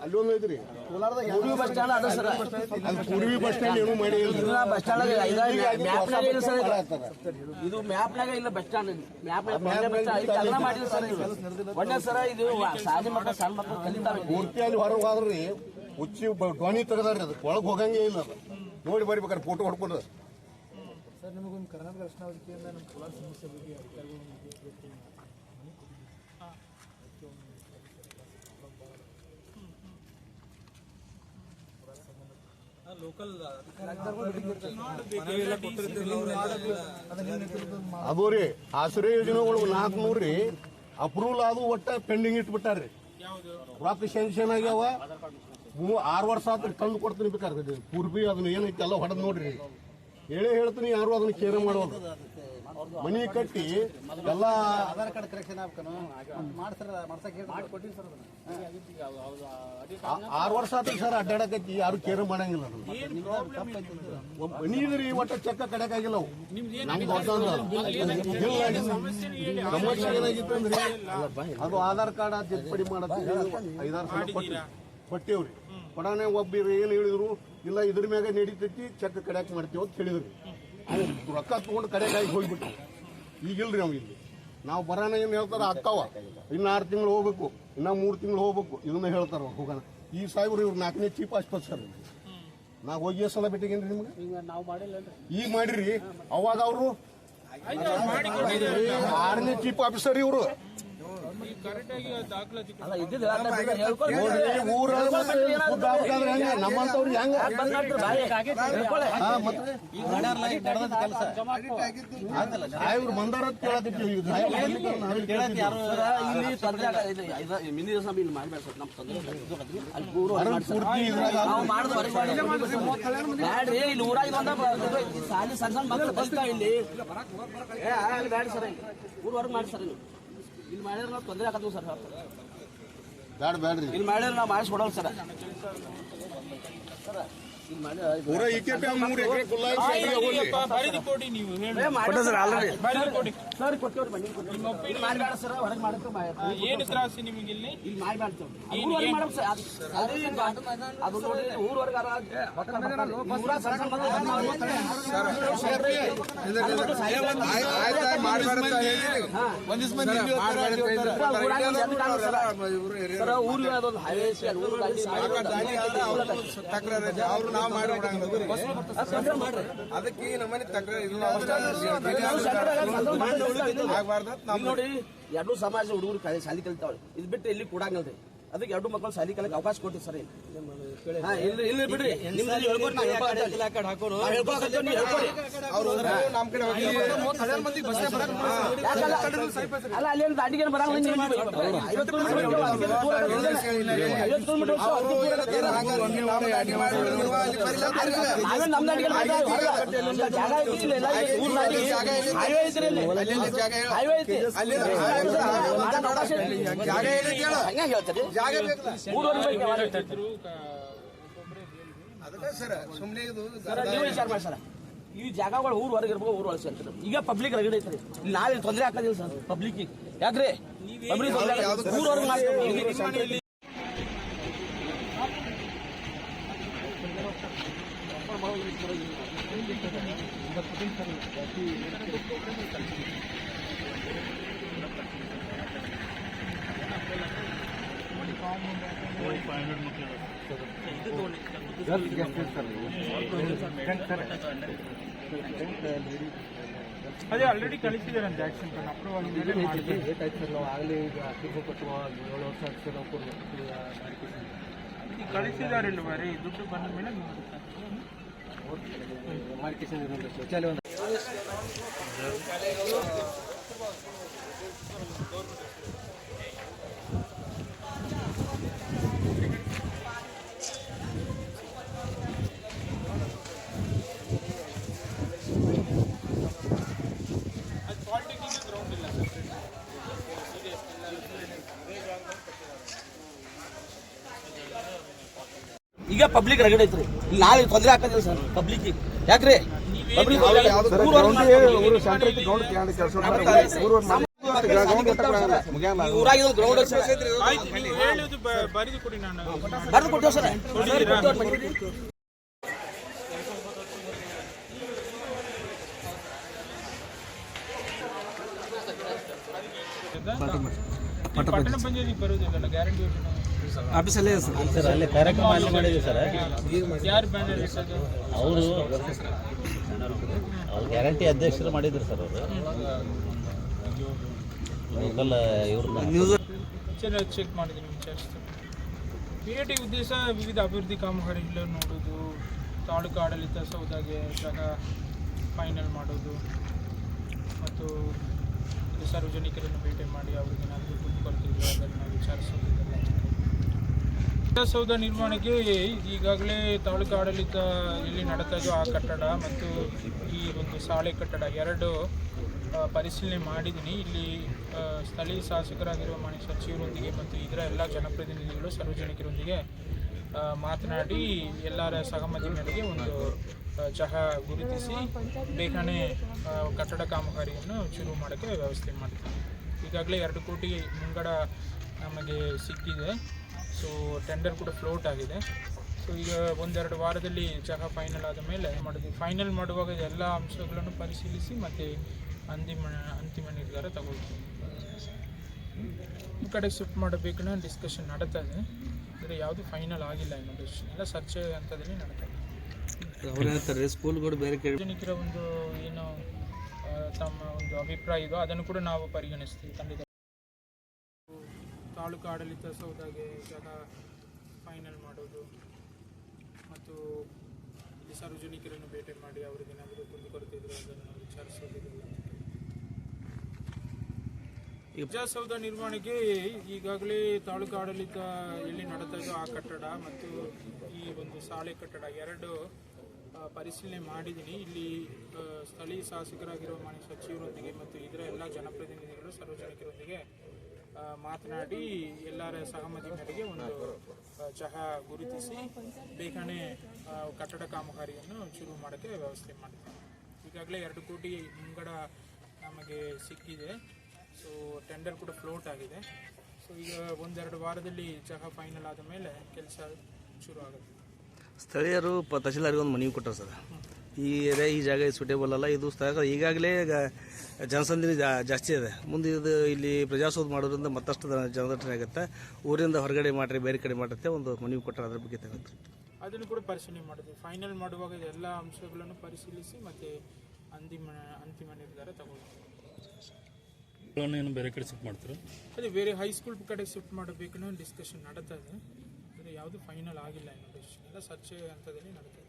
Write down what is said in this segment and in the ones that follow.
ಅಲ್ಲೊಂದು ಐತ್ರಿ Purvi bus stand ಅದ ಸರ್. ಪೂರ್ವಿ ಬಸ್ ಸ್ಟ್ಯಾಂಡ್ ಏನು ಮಾಡಿ ಬಸ್ ಸ್ಟ್ಯಾಂಡ್ ಇದು ಮ್ಯಾಪ್ನಾಗ ಇಲ್ಲ ಬಸ್ ಸ್ಟ್ಯಾಂಡ್ ಮಾಡಿಲ್ಲ ಸರ್. ಒಳ್ಳೆ ಸರ ಇದು ಸಾಧಿ ಮಕ್ಕಳು ಸಣ್ಣ ಮಕ್ಕಳು ಕಲಿತಾವೆ. ಪೂರ್ತಿ ಅಲ್ಲಿ ಹೊರಗೆ ಹೋದ್ರಿ ಹುಚ್ಚಿ ಧ್ವನಿ ತೆಗದಾರ್ರಿ ಅದಕ್ಕೆ ಒಳಗೆ ಹೋಗಂಗೆ ಇಲ್ಲ. ಅದು ನೋಡಿ ಬರ್ಬೇಕಾರೆ ಫೋಟೋ ಹೊಡ್ಕೊಂಡು ಸರ್. ನಿಮಗೊಂದು ಕರ್ನಾಟಕ ರಕ್ಷಣಾ ವೇದಿಕೆಯಿಂದ ನಮ್ಮ ಕೋಲಾರ ಸಮಸ್ಯೆ ಬಗ್ಗೆ ಅದು ರೀ ಆಶ್ರಯ ಯೋಜನೆಗಳು 400 ರೀ ಅಪ್ರೂವಲ್ ಅದು ಒಟ್ಟ ಪೆಂಡಿಂಗ್ ಇಟ್ಬಿಟ್ಟಾರ್ರಿ. ರೊಕ್ಕ ಸ್ಯಾಂಕ್ಷನ್ ಆಗ್ಯಾವ 6 ವರ್ಷ ಆದ್ರೆ ತಂದು ಕೊಡ್ತೀನಿ ಬೇಕಾದ್ರೆ. ಪೂರ್ವಿ ಅದನ್ನ ಏನೈತಿ ಎಲ್ಲ ಹೊಡೆದ್ ನೋಡ್ರಿ. ಹೇಳ್ತೀನಿ ಯಾರು ಅದನ್ನ ಕೇರ್ ಮಾಡೋದು. ಮನಿ ಕಟ್ಟಿ ಎಲ್ಲ ಆಧಾರ್ ಕಾರ್ಡ್ ಕರೆಕ್ಷನ್ 6 ವರ್ಷ ಆತ ಸರ್ ಅಡ್ಡಾಡಕತ್ತಿ. ಯಾರು ಕೇರ್ ಮಾಡಂಗಿಲ್ಲ. ಮನಿ ಇದ್ರಿ ಒಟ್ಟ ಚೆಕ್ಕ ಕಡೆಕಾಗಿಲ್ಲ. ಅವು ನಮ್ದು ಸಮಸ್ಯೆ ಏನಾಗಿತ್ತು ಅಂದ್ರೆ ಅದು ಆಧಾರ್ ಕಾರ್ಡ್ ತಿದ್ದುಪಡಿ ಮಾಡತ್ತೀವಿ 5-6 ಸಲ ಕೊಟ್ಟೇವ್ರಿ. ಕೊಡಾನೆ ಒಬ್ಬಿರು ಏನು ಹೇಳಿದ್ರು, ಇಲ್ಲ ಇದ್ರ ಮ್ಯಾಗ ನಡೀತೈತಿ ಚೆಕ್ ಕಡೆಕ್ ಮಾಡ್ತೀವಿ ಅಂತ ಹೇಳಿದ್ರಿ. ರೊಕ್ಕ ತಗೊಂಡು ಕಡೆಕಾಗಿ ಹೋಗ್ಬಿಟ್ಟು ಈಗಿಲ್ರಿ ನಾವು ಇಲ್ಲಿ. ನಾವು ಬರೋಣ ಏನು ಹೇಳ್ತಾರ ಅಕ್ಕಾವ ಇನ್ನು 6 ತಿಂಗಳು ಹೋಗ್ಬೇಕು, ಇನ್ನ 3 ತಿಂಗಳು ಹೋಗ್ಬೇಕು, ಇದನ್ನ ಹೇಳ್ತಾರ ಹೋಗೋಣ. ಈ ಸಾಹೇಬ್ರು ಇವ್ರು 4ನೇ ಚೀಫ್ ಆಸ್ಪತ್ರೆ ನಾ ಹೋಗಿ ಸಲ ಭೇಟಿಗೇನ್ರಿ ನಿಮ್ಗೆ ಈಗ ಮಾಡಿರಿ. ಅವಾಗ ಅವರು 6ನೇ ಚೀಫ್ ಆಫೀಸರ್ ಇವರು ನಮ್ಮಂತವ್ರು ಹೆಂಗ ಸಾಹೇಬ್ರು ಬಂದಾರ ಕೇಳತ್ತಿದ್ದೀವಿ. ಇಲ್ಲಿ ಊರಾಗ ಸಾಲಿ ಸಣ್ಣ ಸಣ್ಣ ಮಕ್ಕಳು ಬರ್ತಾವ. ಇಲ್ಲಿ ಬ್ಯಾಡ ಸರ್, ಊರವರೆಗೆ ಮಾಡಿ ಸರ್. ಇಲ್ಲಿ ಮಾಡಿದ್ರೆ ನಾವು ತೊಂದರೆ ಆಗತ್ತೀವಿ ಸರ್. ಬ್ಯಾಡ್ರಿ ಇಲ್ಲಿ ಮಾಡಿದ್ರೆ ನಾವು ಮಾಡಿಸ್ಕೊಡೋಲ್ಲ ಸರ್. ಪೂರ ಈಕೆಪಿ 3 ಎಕರೆ ಕೊಡಿ ನೀವು ಮಾಡಬೇಡ ಸರ್. ಹೊರಗೆ ಮಾಡ್ತೀವಿ. ಏನು ತ್ರಾಸ ನಿಮಗೆ ಇಲ್ಲಿ ಮಾಡ್ತೀವಿ. ಅದು ನೋಡಿ ಊರವರೆಗೆ ಸರ್. ಊರಿಗೆ ಅದೊಂದು ಹೈವೇ ಅದಕ್ಕೆ ನಮ್ಮನೆ ತಕರಾರು ನೋಡಿ. 2 ಸಮಾಜ ಹುಡುಗರು ಶಾಲಿ ಕಲಿತಾವ್ರಿ. ಇದು ಬಿಟ್ಟು ಇಲ್ಲಿ ಕೊಡಂಗಲ್ರಿ. ಅದಕ್ಕೆ 2 ಮಕ್ಕಳು ಶಾಲಿ ಕಲಿಯಕ್ಕೆ ಅವಕಾಶ ಕೊಟ್ಟಿವಿ ಸರ್. ಇಲ್ಲಿ ಬಿಡ್ರಿ. ಅಲ್ಲ ಅಲ್ಲಿ ದಾಟಿಗೆ ಬರಂಗಿಲ್ಲ. 50 ವಿಚಾರ ಮಾಡಿ ಸರ್. ಈ ಜಾಗಗಳು ಊರವರೆಗೆ ಇರ್ಬೇಕು, ಊರೊಳಗೆ ಸೇರ್ತಾರೆ. ಈಗ ಪಬ್ಲಿಕ್ ರಗಡೆ ಐತ್ರಿ. ನಾಳೆ ತೊಂದರೆ ಹಾಕೋದಿಲ್ಲ ಸರ್ ಪಬ್ಲಿಕ್. ಯಾಕ್ರಿ ಪಬ್ಲಿಕ್ ಊರವರೆಗೆ ಮಾಡ್ತೀವಿ. ಅದೇ ಆಲ್ರೆಡಿ ಕಳಿಸಿದಾರಂತೆ ಆಕ್ಷನ್ ಪ್ಲಾನ್ ಅಪ್ರೂವಲ್ ಆಗಲೇ ಈಗ ಕೊಟ್ಟುವ 7 ವರ್ಷ ಕಳಿಸಿದ್ದಾರೆ. ಇಲ್ಲ ಬರೀ ದುಡ್ಡು ಬಂದ ಮೇಲೆ ಈಗ ಪಬ್ಲಿಕ್ ರಗಡೆ ಐತ್ರಿ. ನಾಳೆ ತೊಂದರೆ ಹಾಕೋದಿಲ್ಲ ಸರ್ ಪಬ್ಲಿಕ್. ಯಾಕ್ರಿ ಊರಾಗ ಗ್ರೌಂಡ್ ಆಯ್ತು ನೀವು ಹೇಳೋದು ಬರೆದು ಕೊಡಿ ನಾನು ಬರೆದು ಕೊಟ್ಟೇವ್ ಸರ್. ಪಟ್ಟಣ ಪಂಚಾಯತಿಗೆ ಬರೋದಿಲ್ಲ ಗ್ಯಾರಂಟಿ ಯೋಜನೆ ಆಫೀಸಲ್ಲೇ ಸರ್ ಅಲ್ಲಿ ಕಾರ್ಯಕ್ರಮ ಅಲ್ಲಿ ಮಾಡಿದ್ವಿ ಸರ್. ಯಾರು ಬ್ಯಾನರ್ ಇಟ್ಟದ್ದು? ಅವರು ಗ್ಯಾರಂಟಿ ಅಧ್ಯಕ್ಷರು ಮಾಡಿದ್ರು ಸರ್ ಅವರು ಲೋಕಲ್ ಇವ್ರನ್ನ ಚೆಕ್ ಮಾಡಿದ್ದೀನಿ ವಿಚಾರಿಸ್ತೀನಿ. PAT ಉದ್ದೇಶ ವಿವಿಧ ಅಭಿವೃದ್ಧಿ ಕಾಮಗಾರಿಗಳನ್ನು ನೋಡೋದು, ತಾಲೂಕು ಆಡಳಿತ ಸೌದಾಗೆ ಜಾಗ ಫೈನಲ್ ಮಾಡೋದು ಮತ್ತು ಸಾರ್ವಜನಿಕರನ್ನು ಭೇಟಿ ಮಾಡಿ ಅವ್ರಿಗೆ ಏನಾದರೂ ಕುಂದುಕೊರತೆಗಳು ಅದನ್ನು ವಿಚಾರಿಸೋದು. ಸೌಧ ನಿರ್ಮಾಣಕ್ಕೆ ಈಗಾಗಲೇ ತಾಲೂಕು ಆಡಳಿತ ಎಲ್ಲಿ ನಡೀತಾ ಇದೋ ಆ ಕಟ್ಟಡ ಮತ್ತು ಈ ಒಂದು ಶಾಲೆ ಕಟ್ಟಡ ಎರಡು ಪರಿಶೀಲನೆ ಮಾಡಿದ್ದೀನಿ. ಇಲ್ಲಿ ಸ್ಥಳೀಯ ಶಾಸಕರಾಗಿರುವ ಮಾನ್ಯ ಸಚಿವರೊಂದಿಗೆ ಮತ್ತು ಇದರ ಎಲ್ಲ ಜನಪ್ರತಿನಿಧಿಗಳು ಸಾರ್ವಜನಿಕರೊಂದಿಗೆ ಮಾತನಾಡಿ ಎಲ್ಲರ ಸಹಮತಿ ಮೇರೆಗೆ ಒಂದು ಜಾಗ ಗುರುತಿಸಿ ಬೇಗನೆ ಕಟ್ಟಡ ಕಾಮಗಾರಿಯನ್ನು ಶುರು ಮಾಡೋಕ್ಕೆ ವ್ಯವಸ್ಥೆ ಮಾಡ್ತೀವಿ. ಈಗಾಗಲೇ 2 ಕೋಟಿ ಮುಂಗಡ ನಮಗೆ ಸಿಕ್ಕಿದೆ. ಸೊ ಟೆಂಡರ್ ಕೂಡ ಫ್ಲೋಟ್ ಆಗಿದೆ. ಸೊ ಈಗ 1-2 ವಾರದಲ್ಲಿ ಜಾಗ ಫೈನಲ್ ಆದ ಮೇಲೆ ಮಾಡಿದ್ವಿ. ಫೈನಲ್ ಮಾಡುವಾಗ ಎಲ್ಲ ಅಂಶಗಳನ್ನು ಪರಿಶೀಲಿಸಿ ಮತ್ತು ಅಂತಿಮ ನಿರ್ಧಾರ ತಗೊಳ್ತೀವಿ. ಈ ಕಡೆ ಶಿಫ್ಟ್ ಮಾಡಬೇಕನ್ನ ಡಿಸ್ಕಷನ್ ನಡೀತಾ ಇದೆ. ಅಂದರೆ ಯಾವುದು ಫೈನಲ್ ಆಗಿಲ್ಲ ಇನ್ನೂ ಡಿಸಿಷನ್ ಎಲ್ಲ ಚರ್ಚೆ ಹಂತದಲ್ಲಿ ನಡೀತಾ ಇದೆ. ಸ್ಕೂಲ್ಗಳು ಬೇರೆ ಸಾರ್ವಜನಿಕರ ಒಂದು ಏನು ತಮ್ಮ ಒಂದು ಅಭಿಪ್ರಾಯ ಇದೋ ಅದನ್ನು ಕೂಡ ನಾವು ಪರಿಗಣಿಸ್ತೀವಿ ಖಂಡಿತ. ತಾಲೂಕು ಆಡಳಿತ ಸೌದಾಗೆ ಜಾಗ ಫೈನಲ್ ಮಾಡೋದು ಮತ್ತು ಇಲ್ಲಿ ಸಾರ್ವಜನಿಕರನ್ನು ಭೇಟಿ ಮಾಡಿ ಅವ್ರಿಗೆ ಏನಾದರೂ ಕುಂದುಕೊರತೆ ಇದ್ದರೆ ಅದನ್ನು ವಿಚಾರಿಸೋದಿಲ್ಲ. ವಿಜಯಸೌಧ ನಿರ್ಮಾಣಕ್ಕೆ ಈಗಾಗಲೇ ತಾಲೂಕು ಆಡಳಿತ ಎಲ್ಲಿ ನಡೀತಾ ಇದೋ ಆ ಕಟ್ಟಡ ಮತ್ತು ಈ ಒಂದು ಶಾಲೆ ಕಟ್ಟಡ ಎರಡು ಪರಿಶೀಲನೆ ಮಾಡಿದ್ದೀನಿ. ಇಲ್ಲಿ ಸ್ಥಳೀಯ ಶಾಸಕರಾಗಿರುವ ಮಾನ್ಯ ಸಚಿವರೊಂದಿಗೆ ಮತ್ತು ಇದರ ಎಲ್ಲ ಜನಪ್ರತಿನಿಧಿಗಳು ಸಾರ್ವಜನಿಕರೊಂದಿಗೆ ಮಾತನಾಡಿ ಎಲ್ಲರ ಸಹಮತಿ ಮೇರೆಗೆ ಒಂದು ಜಾಗ ಗುರುತಿಸಿ ಬೇಗನೆ ಕಟ್ಟಡ ಕಾಮಗಾರಿಯನ್ನು ಶುರು ಮಾಡೋಕ್ಕೆ ವ್ಯವಸ್ಥೆ ಮಾಡ್ತೀವಿ. ಈಗಾಗಲೇ 2 ಕೋಟಿ ಮುಂಗಡ ನಮಗೆ ಸಿಕ್ಕಿದೆ. ಸೊ ಟೆಂಡರ್ ಕೂಡ ಫ್ಲೋಟ್ ಆಗಿದೆ. ಸೊ ಈಗ 1-2 ವಾರದಲ್ಲಿ ಜಾಗ ಫೈನಲ್ ಆದ ಮೇಲೆ ಕೆಲಸ ಶುರು ಆಗುತ್ತೆ. ಸ್ಥಳೀಯರು ತಹಶೀಲ್ದಾರ್ಗೆ ಒಂದು ಮನವಿ ಕೊಟ್ಟರು ಸರ್. ಈ ಏರಿಯಾ ಈ ಜಾಗ ಸೂಟೇಬಲ್ ಅಲ್ಲ, ಇದು ಸ್ಥಳ ಈಗಾಗಲೇ ಜನಸಂದಣಿ ಜಾಸ್ತಿ ಇದೆ. ಮುಂದೆ ಇದು ಇಲ್ಲಿ ಪ್ರಜಾಸೌಧ ಮಾಡೋದ್ರಿಂದ ಮತ್ತಷ್ಟು ಜನದಟ್ಟಣೆ ಆಗುತ್ತೆ. ಊರಿಂದ ಹೊರಗಡೆ ಮಾಡಿರಿ, ಬೇರೆ ಕಡೆ ಮಾಡುತ್ತೆ ಒಂದು ಮನವಿ ಕೊಟ್ಟರೆ ಅದ್ರ ಬಗ್ಗೆ ತಗುತ್ತೆ. ಅದನ್ನು ಕೂಡ ಪರಿಶೀಲನೆ ಮಾಡಿದ್ವಿ. ಫೈನಲ್ ಮಾಡುವಾಗ ಎಲ್ಲ ಅಂಶಗಳನ್ನು ಪರಿಶೀಲಿಸಿ ಮತ್ತು ಅಂತಿಮ ನಿರ್ಧಾರ ತಗೊಳ್ತೀವಿ. ಬೇರೆ ಕಡೆ ಶಿಫ್ಟ್ ಮಾಡ್ತಾರೆ. ಅದೇ ಬೇರೆ ಹೈಸ್ಕೂಲ್ ಕಡೆ ಶಿಫ್ಟ್ ಮಾಡಬೇಕನ್ನೋ ಡಿಸ್ಕಷನ್ ನಡೀತಾ ಇದೆ. ಅಂದರೆ ಯಾವುದು ಫೈನಲ್ ಆಗಿಲ್ಲ ಇನ್ನೂ ಡಿಸಿಷನ್ ಎಲ್ಲ ಚರ್ಚೆ ಹಂತದಲ್ಲಿ ನಡೀತಾ ಇದೆ.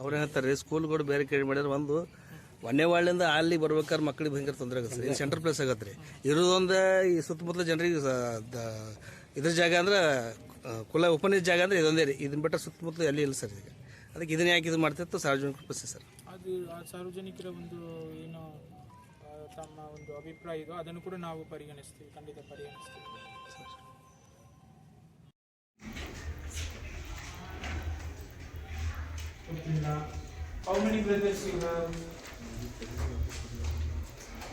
ಅವ್ರು ಹೇಳ್ತಾರೆ ಸ್ಕೂಲ್ಗಳು ಬೇರೆ ಕಡೆ ಮಾಡಿದ್ರೆ ಒಂದು ವನ್ಯವಾಳಿಂದ ಅಲ್ಲಿ ಬರ್ಬೇಕಾದ್ರೆ ಮಕ್ಕಳಿಗೆ ಭಯಂಕರ ತೊಂದರೆ ಆಗುತ್ತೆ ಸರ್. ಇದು ಸೆಂಟ್ರಲ್ ಪ್ಲೇಸ್ ಆಗತ್ತೆ ರೀ. ಇರೋದೊಂದು ಈ ಸುತ್ತಮುತ್ತಲ ಜನರಿಗೆ ಇದ್ರ ಜಾಗ ಅಂದ್ರೆ ಕುಲ ಉಪನಿಷ್ ಜಾಗ ಅಂದರೆ ಇದೊಂದೇ ರೀ. ಇದನ್ನ ಬಿಟ್ಟರೆ ಸುತ್ತಮುತ್ತಲ ಎಲ್ಲಿ ಇಲ್ಲ ಸರ್. ಈಗ ಅದಕ್ಕೆ ಇದನ್ನ ಯಾಕೆ ಇದು ಮಾಡ್ತಿತ್ತು ಸಾರ್ವಜನಿಕರ ಪ್ರಶ್ನೆ ಸರ್. ಅದು ಆ ಸಾರ್ವಜನಿಕರ ಒಂದು ಏನು ತಮ್ಮ ಒಂದು ಅಭಿಪ್ರಾಯ ಇದೋ ಅದನ್ನು ಕೂಡ ನಾವು ಪರಿಗಣಿಸ್ತೀವಿ, ಖಂಡಿತ ಪರಿಗಣಿಸ್ತೀವಿ. How many brothers you have?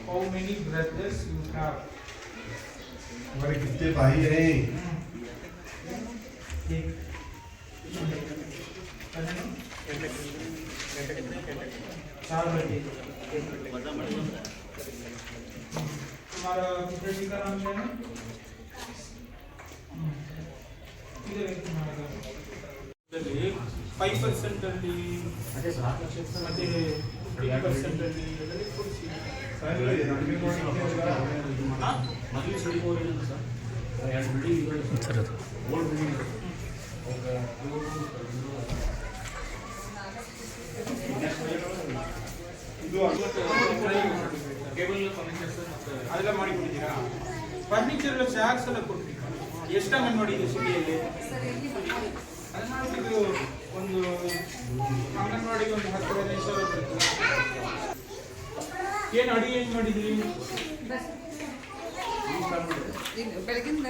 How many brothers you have? हमारे कितने भाई हैं? चार बेटे. तुम्हारा पिताजी का नाम क्या है? इधर एक तुम्हारा 5% ಅಲ್ಲಿ ಮತ್ತೆ 50% ಅಲ್ಲಿ ಎಲ್ಲರೂ ಕೊಡಿಸಿ. ಅದೆಲ್ಲ ಮಾಡಿ ಕೊಟ್ಟಿದ್ದೀರಾ? ಫರ್ನಿಚರ್ ಚಾರ್ಜ್ ಎಲ್ಲ ಕೊಡ್ತೀವಿ. ಎಷ್ಟು ಅಂಗನವಾಡಿ ಇದೆ ಸಿಟಿಯಲ್ಲಿ? ಇದು ಒಂದು ಅಂಗನವಾಡಿಗೆ ಒಂದು 10-15 ಸಾವಿರ ಬರುತ್ತೆ. ಏನು ಅಡಿಗೆ ಏನು ಮಾಡಿದ್ರಿ? ಬೆಳಗಿಂದ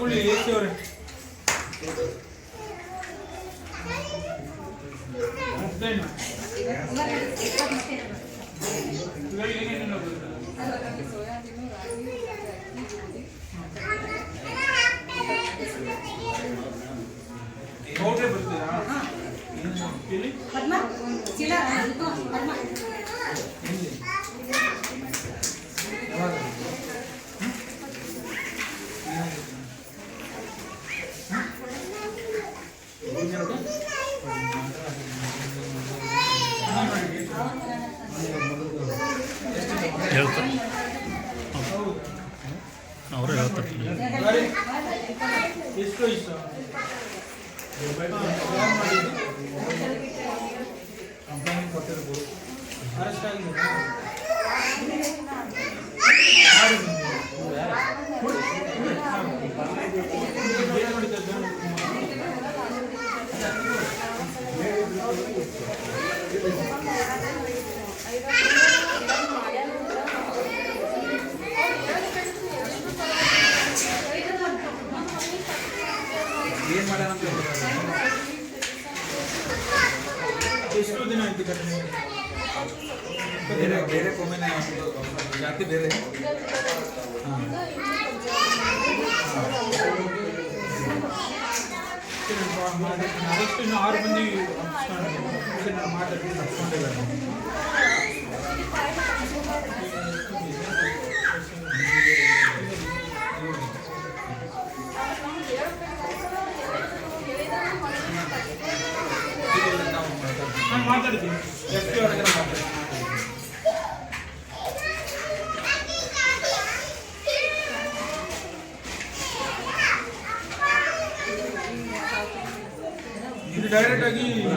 ತಗೊಳ್ಳಿ AC ಅವರೇ. ಮತ್ತೇನು? ಇವಾಗ ಏನೇನು ಗೊತ್ತಾ? ಪೌಡ್ರೇ ಬರ್ತೀರಾ? ಇಲ್ಲಿ? ಅವರು ಹೇಳ್ತಾರೆ. ಎಷ್ಟು ಇಷ್ಟ? ಕಂಪ್ಲೇಂಟ್ ಕೊಟ್ಟಿರ್ಬೋದು. ಅರೆಸ್ಟ್ ಆಗಿದೆ. ಏನ್ ಮಾಡ್ಯಾರ ಅಂತ ಎಷ್ಟು ದಿನ ಆಯ್ತು ಘಟನೆ? ಬೇರೆ ಬೇರೆ ಕೊಮ್ಮೆನೆ ಜಾತಿ ಬೇರೆ. ಅದಷ್ಟು ಇನ್ನು 6 ಮಂದಿ ಮಾತಾಡಿ ತಪ್ಪಿಕೊಂಡಿದ್ದಾರೆ. ನಾನು ಮಾತಾಡ್ತೀನಿ SP ಅವ್ರ ಹತ್ರ ಮಾತಾಡ್ತೀನಿ. ಇದು ಡೈರೆಕ್ಟ್ ಆಗಿ ಇದು